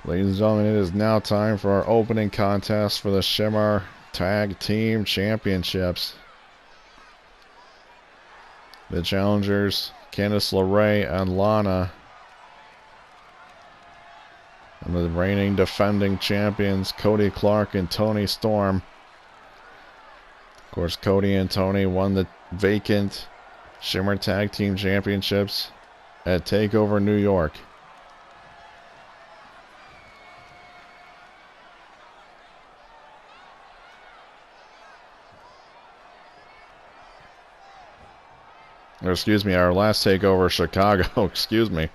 Ladies and gentlemen, it is now time for our opening contest for the Shimmer Tag Team Championships. The challengers, Candice, LeRae, and Lana. And the reigning defending champions, Cody Clark and Toni Storm. Of course, Cody and Toni won the vacant Shimmer Tag Team Championships at TakeOver New York. Or excuse me, our last TakeOver, Chicago. Excuse me.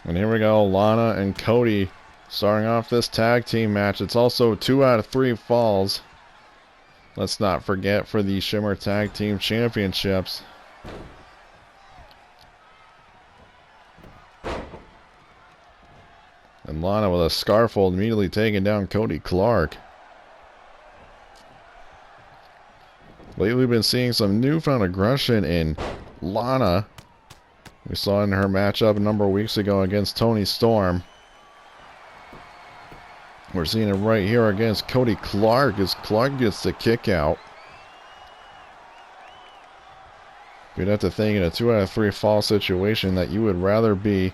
And here we go, Lana and Cody starting off this tag team match. It's also 2 out of 3 falls. Let's not forget, for the Shimmer Tag Team Championships. And Lana with a scarf hold, immediately taking down Cody Clark. Lately, we've been seeing some newfound aggression in Lana. We saw it in her matchup a number of weeks ago against Toni Storm. We're seeing it right here against Cody Clark as Clark gets the kick out. You'd have to think in a 2 out of 3 fall situation that you would rather be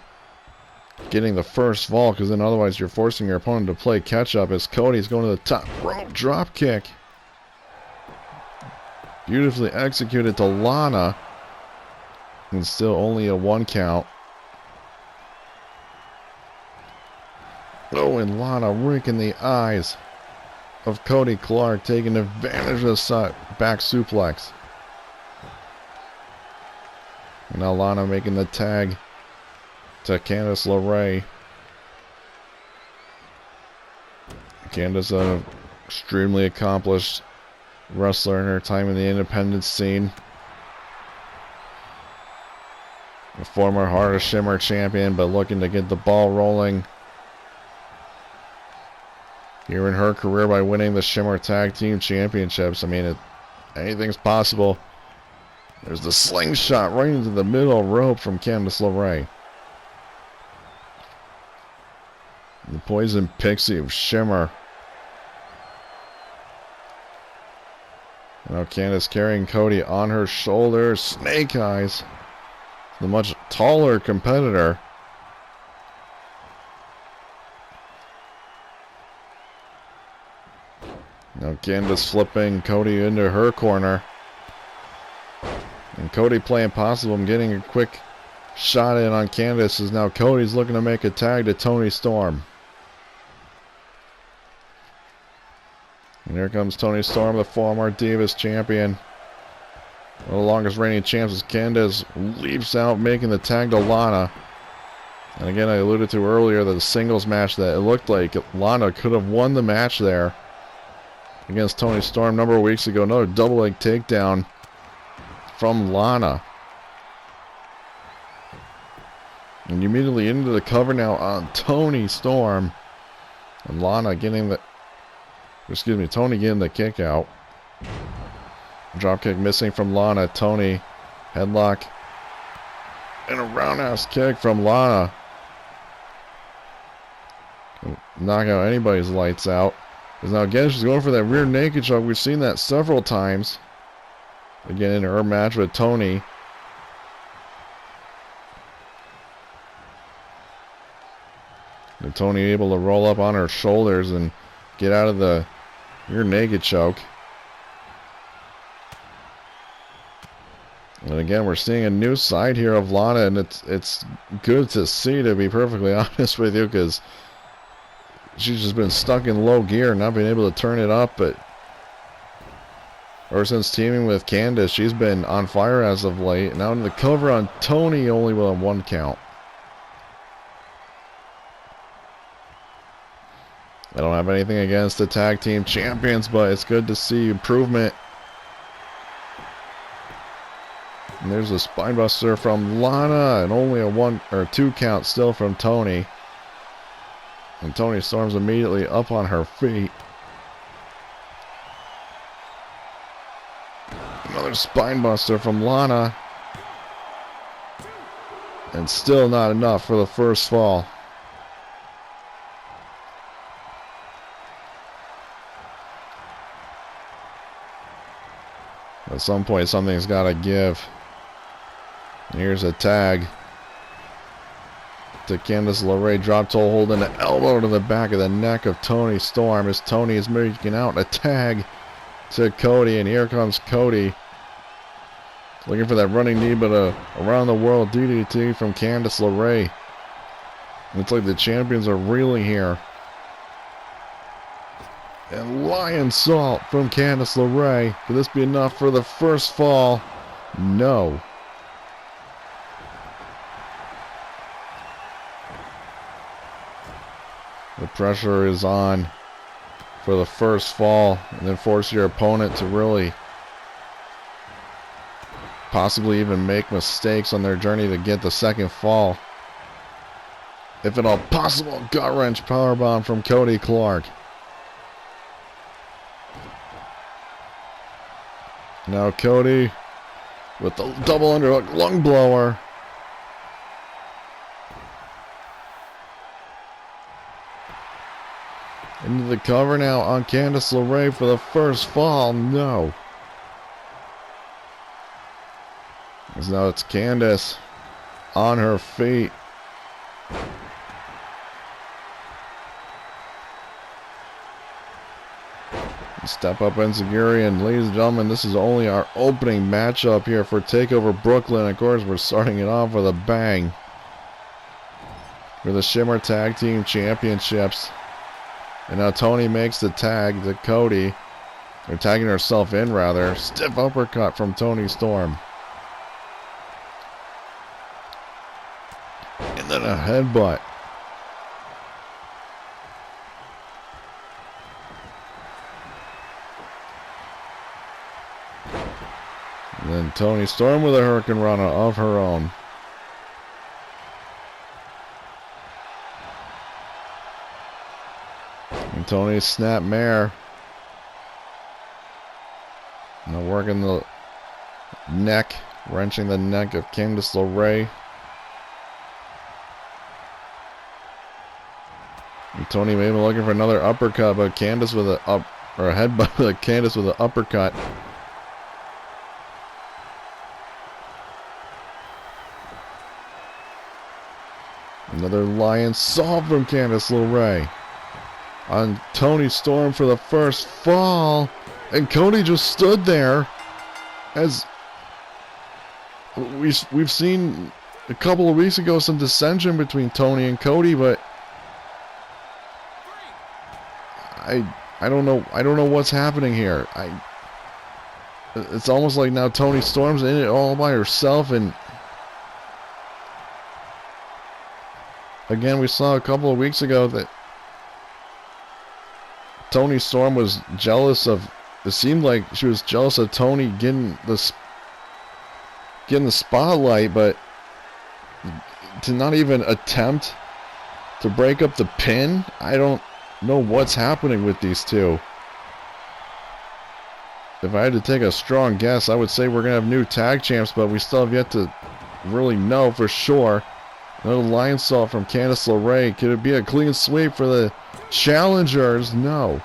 getting the first fall, because then otherwise you're forcing your opponent to play catch up as Cody's going to the top rope drop kick. Beautifully executed to Lana. And still only a 1 count. Oh, and Lana raking the eyes of Cody Clark, taking advantage of the back suplex. And now Lana making the tag to Candice LeRae. Candice, an extremely accomplished wrestler in her time in the independent scene. A former Heart of Shimmer champion, but looking to get the ball rolling here in her career by winning the Shimmer Tag Team Championships. I mean, anything's possible. There's the slingshot right into the middle rope from Candice LeRae. The Poison Pixie of Shimmer. Now Candice carrying Cody on her shoulders. Snake eyes. The much taller competitor. Now Candice flipping Cody into her corner. And Cody playing possum, getting a quick shot in on Candice, as now Cody's looking to make a tag to Toni Storm. And here comes Toni Storm, the former Divas champion. One of the longest reigning champs as Candace leaps out, making the tag to Lana. And again, I alluded to earlier that the singles match that it looked like Lana could have won the match there against Toni Storm a number of weeks ago. Another double leg takedown from Lana. And immediately into the cover now on Toni Storm. And Lana getting the... Excuse me, Toni getting the kick out. Dropkick missing from Lana. Toni headlock and a roundhouse kick from Lana. Knock out anybody's lights out. Because now again she's going for that rear naked choke. We've seen that several times. Again in her match with Toni. And Toni able to roll up on her shoulders and get out of the rear naked choke. And again, we're seeing a new side here of Lana, and it's good to see, to be perfectly honest with you, because she's just been stuck in low gear, not being able to turn it up. But ever since teaming with Candace, she's been on fire as of late. Now in the cover on Toni, only with a 1 count. I don't have anything against the tag team champions, but it's good to see improvement. And there's a spinebuster from Lana, and only a 1 or 2 count still from Toni. And Toni Storm's immediately up on her feet. Another spinebuster from Lana. And still not enough for the first fall. At some point, something's got to give. And here's a tag to Candice. LeRae drop toe holding an elbow to the back of the neck of Toni Storm as Toni is making out a tag to Cody. And here comes Cody. Looking for that running knee, but around the world DDT from Candice LeRae. Looks like the champions are reeling here. And Lion Salt from Candice LeRae. Could this be enough for the first fall? No. The pressure is on for the first fall, and then force your opponent to really possibly even make mistakes on their journey to get the second fall. If at all possible, gut-wrench powerbomb from Cody Clark. Now Cody with the double underhook lung blower. Into the cover now on Candice LeRae for the first fall. No. As now it's Candice on her feet. Step up enziguri, and ladies and gentlemen, this is only our opening matchup here for TakeOver Brooklyn. Of course, we're starting it off with a bang for the Shimmer Tag Team Championships. And now Toni makes the tag to Cody. Or tagging herself in, rather. Stiff uppercut from Toni Storm. And then a headbutt. And then Toni Storm with a Hurricane Rana of her own. And Toni's snap mare. Now working the neck, wrenching the neck of Candice LeRae. And Toni may be looking for another uppercut, but Candice with a headbutt with Candice with an uppercut. Another Lion Salt from Candice LeRae on Toni Storm for the first fall. And Cody just stood there as we've seen a couple of weeks ago some dissension between Toni and Cody, but I don't know what's happening here. It's almost like now Toni Storm's in it all by herself, and again, we saw a couple of weeks ago that Toni Storm was jealous of. It seemed like she was jealous of Toni getting the spotlight, but to not even attempt to break up the pin, I don't know what's happening with these two. If I had to take a strong guess, I would say we're gonna have new tag champs, but we still have yet to really know for sure. Another Lion Salt from Candice LeRae. Could it be a clean sweep for the challengers? No.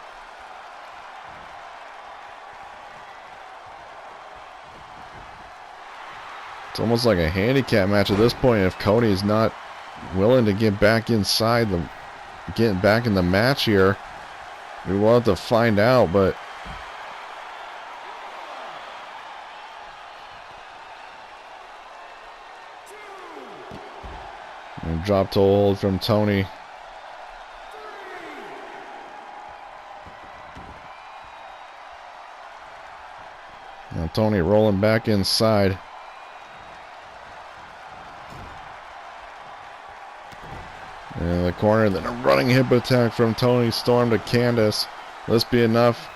It's almost like a handicap match at this point if Cody is not willing to get back inside get back in the match here. We will have to find out, but and drop to hold from Toni. Now Toni rolling back inside. In the corner, then a running hip attack from Toni Storm to Candice. This be enough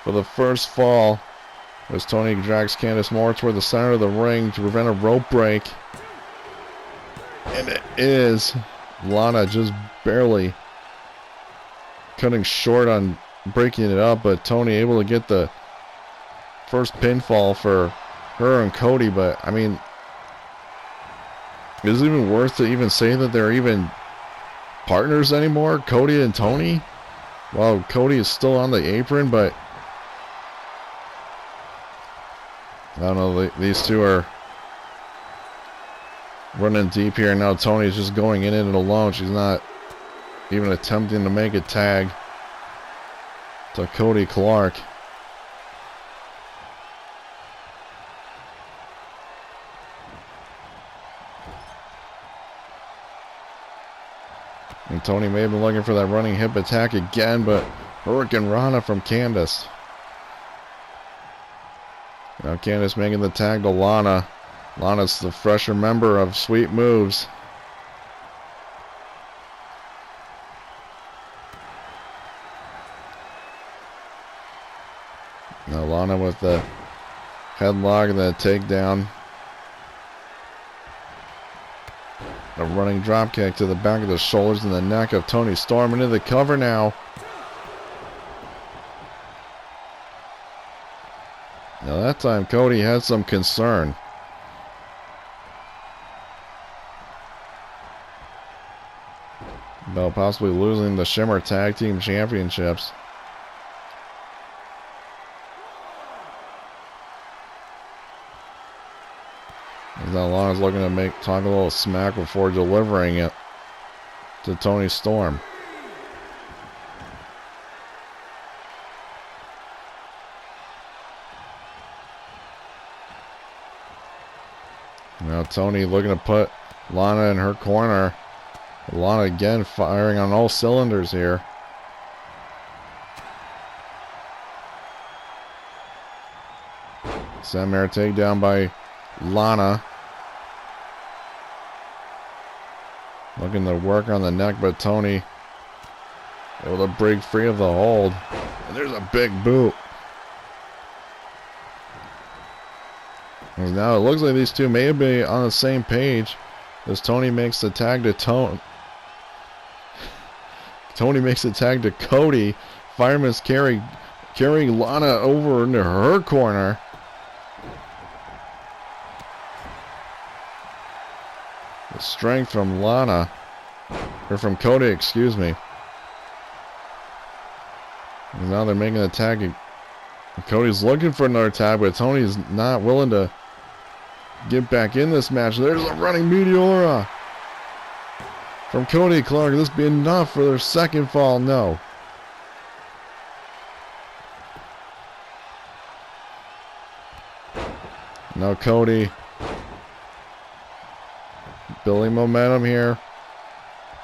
for the first fall as Toni drags Candice more toward the center of the ring to prevent a rope break. And it is Lana just barely cutting short on breaking it up, but Toni able to get the first pinfall for her and Cody. But I mean, is it even worth to even say that they're even partners anymore, Cody and Toni? Well, Cody is still on the apron, but I don't know, these two are running deep here. Now Tony's just going in it alone. She's not even attempting to make a tag to Cody Clark. And Tony may have been looking for that running hip attack again, but Hurricane Rana from Candice. Now Candice making the tag to Lana. Lana's the fresher member of Sweet Moves. Now Lana with the headlock and the takedown. A running drop kick to the back of the shoulders and the neck of Toni Storm into the cover now. Now that time Cody had some concern. About possibly losing the Shimmer Tag Team Championships. Now Lana's looking to talk a little smack before delivering it to Toni Storm. Now Toni looking to put Lana in her corner. Lana again firing on all cylinders here. Samir takedown by Lana. Looking to work on the neck, but Toni able to break free of the hold. And there's a big boot. And now it looks like these two may be on the same page as Toni makes the tag to Toni makes the tag to Cody. Fireman's carrying Lana over into her corner. The strength from Lana, or from Cody, excuse me. And now they're making a tag. Cody's looking for another tag, but Tony's not willing to get back in this match. There's a running Meteora from Cody Clark. This be enough for their second fall. No. Now Cody building momentum here.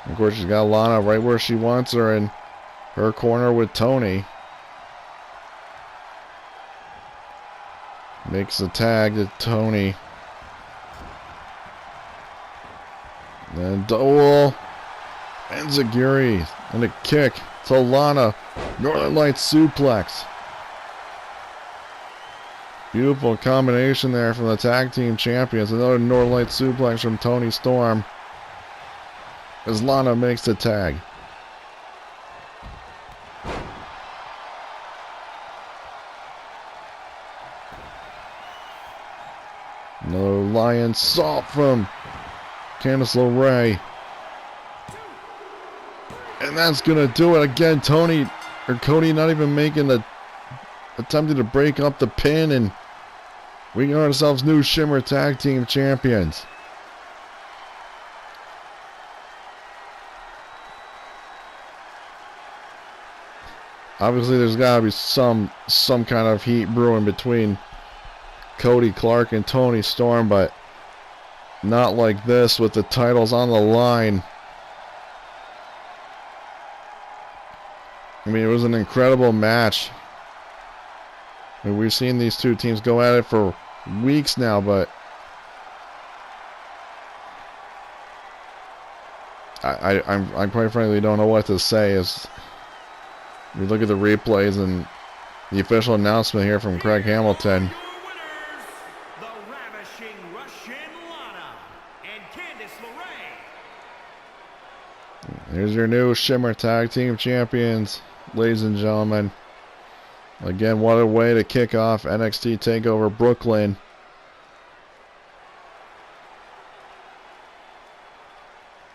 Of course, she's got Lana right where she wants her in her corner with Toni. Makes the tag to Toni. Then double enziguri and a kick to Lana. Northern Lights suplex. Beautiful combination there from the tag team champions. Another Northern Lights suplex from Toni Storm as Lana makes the tag. Another Lion Salt from Candice LeRae. And that's going to do it again. Cody not even making the attempting to break up the pin, and we got ourselves new Shimmer Tag Team Champions. Obviously, there's got to be some kind of heat brewing between Cody Clark and Toni Storm, but not like this with the titles on the line. I mean, it was an incredible match. I mean, we've seen these two teams go at it for weeks now, but I quite frankly don't know what to say as we look at the replays and the official announcement here from Craig Hamilton. The ravishing Russian Lana and Candice LeRae. Here's your new Shimmer Tag Team Champions, ladies and gentlemen. Again, what a way to kick off NXT TakeOver Brooklyn.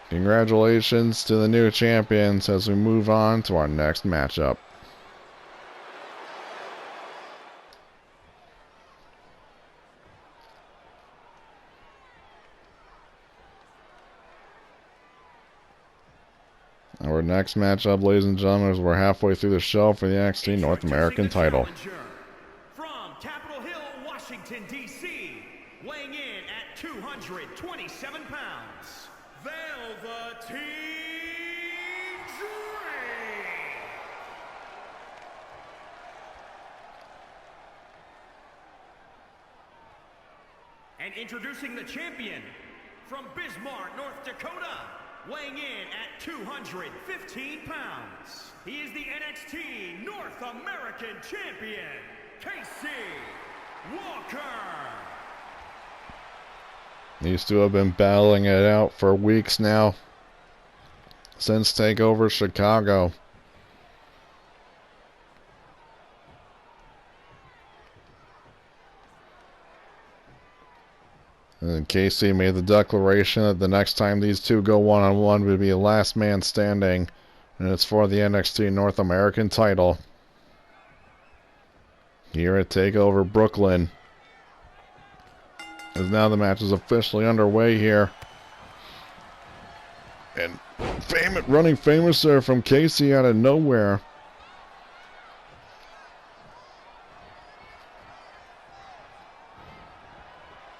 Congratulations to the new champions as we move on to our next matchup. Our next matchup, ladies and gentlemen, is we're halfway through the show for the NXT North American title. From Capitol Hill, Washington, D.C., weighing in at 227 pounds, Velveteen Dream. And introducing the champion from Bismarck, North Dakota, weighing in at 215 pounds. He is the NXT North American Champion, Casey Walker. These two have been battling it out for weeks now, since TakeOver Chicago. And Casey made the declaration that the next time these two go one-on-one would be a last man standing, and it's for the NXT North American title here at TakeOver Brooklyn. As now the match is officially underway here. And running famous there from Casey out of nowhere.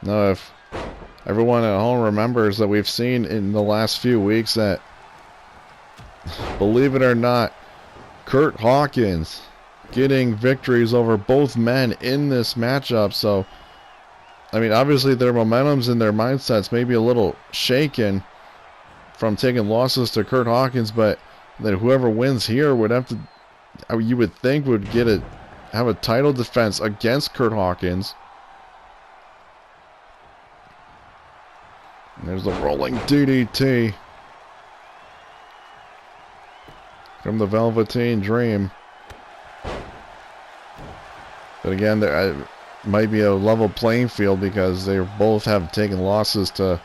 Now, if everyone at home remembers that we've seen in the last few weeks that, believe it or not, Curt Hawkins getting victories over both men in this matchup. So, I mean, obviously their momentums and their mindsets may be a little shaken from taking losses to Curt Hawkins, but that whoever wins here would have to, you would think, would have a title defense against Curt Hawkins. And there's the rolling DDT from the Velveteen Dream. But again, there might be a level playing field because they both have taken losses to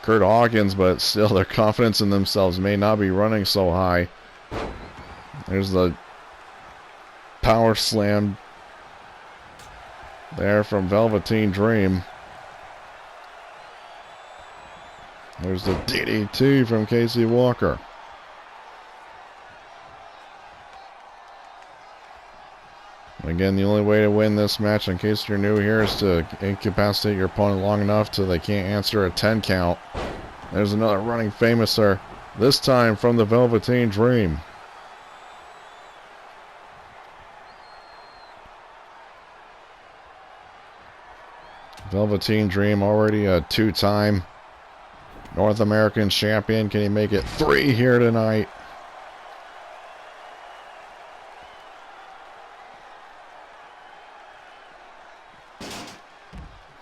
Curt Hawkins, but still their confidence in themselves may not be running so high. There's the power slam there from Velveteen Dream. There's the DDT from Casey Walker. Again, the only way to win this match, in case you're new here, is to incapacitate your opponent long enough till they can't answer a 10 count. There's another running famouser, this time from the Velveteen Dream. Velveteen Dream, already a two-time North American champion. Can he make it 3 here tonight?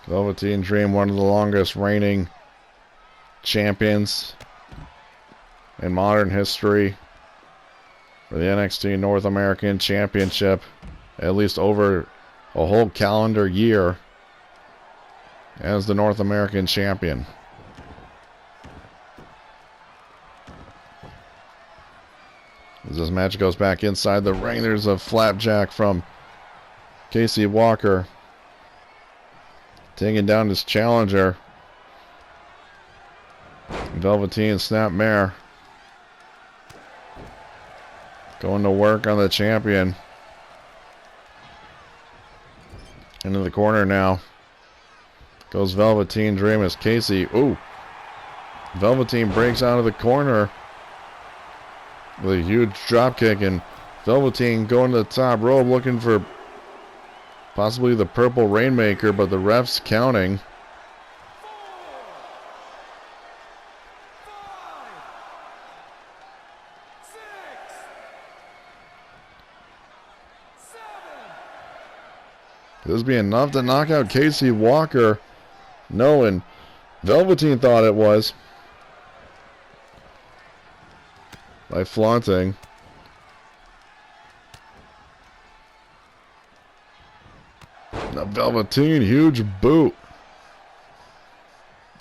Velveteen Dream, one of the longest reigning champions in modern history for the NXT North American Championship, at least over a whole calendar year as the North American champion. As this match goes back inside the ring, there's a flapjack from Casey Walker, taking down his challenger. Velveteen Snapmare going to work on the champion. Into the corner now goes Velveteen Dream as Casey. Ooh. Velveteen breaks out of the corner with a huge drop kick, and Velveteen going to the top rope looking for possibly the purple Rainmaker, but the ref's counting. This would be enough to knock out Casey Walker. No, and Velveteen thought it was, by flaunting. Now Velveteen, huge boot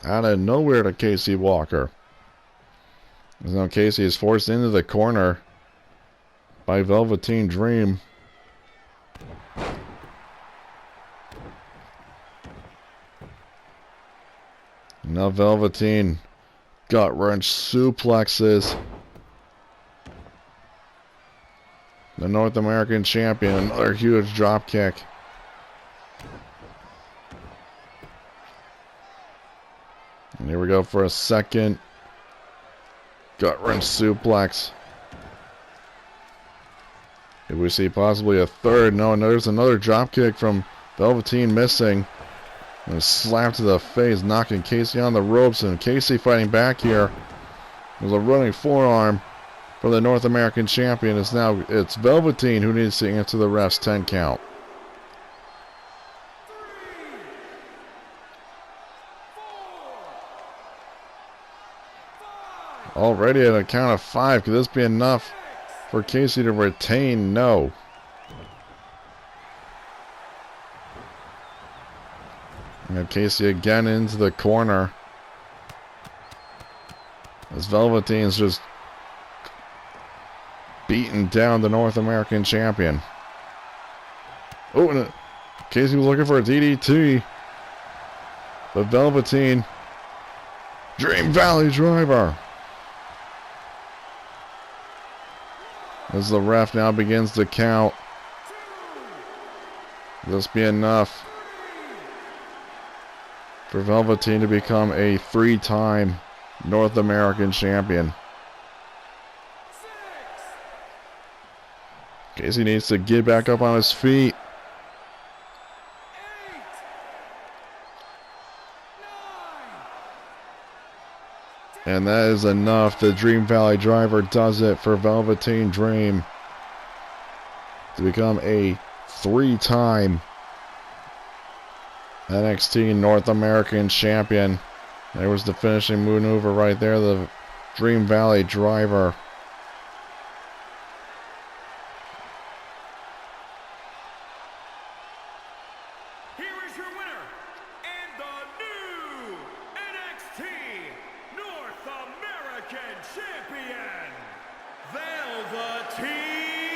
out of nowhere to Casey Walker. As now Casey is forced into the corner by Velveteen Dream. Now Velveteen gut wrench suplexes the North American champion. Another huge drop kick. And here we go for a second gut wrench suplex. Did we see possibly a third? No, and there's another drop kick from Velveteen missing. And a slap to the face, knocking Casey on the ropes, and Casey fighting back here. There's a running forearm for the North American champion. It's Velveteen who needs to answer the ref's 10 count. Already at a count of 5. Could this be enough for Casey to retain? No. And Casey again into the corner. As Velveteen's just beating down the North American champion. Oh, and Casey was looking for a DDT. But Velveteen, Dream Valley driver. As the ref now begins to count. Will this be enough for Velveteen to become a 3-time North American champion? Casey needs to get back up on his feet. 8, 9, and that is enough. The Dream Valley driver does it for Velveteen Dream to become a 3-time NXT North American champion. There was the finishing maneuver right there. The Dream Valley driver. Here is your winner and the new NXT North American champion, Velveteen.